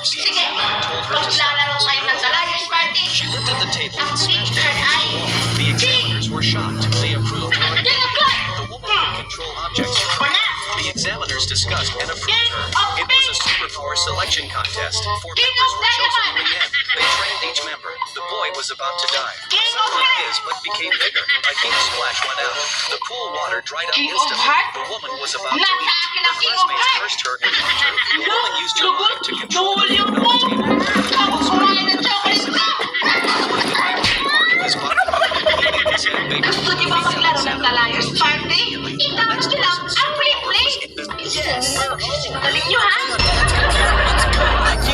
The Sige, examiner told her to stop. maglalaro kayo ng Dalayan Party. She looked at the table Ang and smashed teacher it. ay... The examiners were shocked. They approved. Get a fly! The woman could control objects from Wala! the examiners discussed and approved King her. of It was a superpower selection contest. Four King members of were chosen in Dynamite! the end. They trained each member. The boy was about to die. King of Suddenly Heart! his butt became bigger. A huge splash went out. The pool water dried up King of instantly. Heart? The woman was about to Nasa eat. akin Her ang King of classmates Heart! cursed her and hugged her. The woman used her mind to control the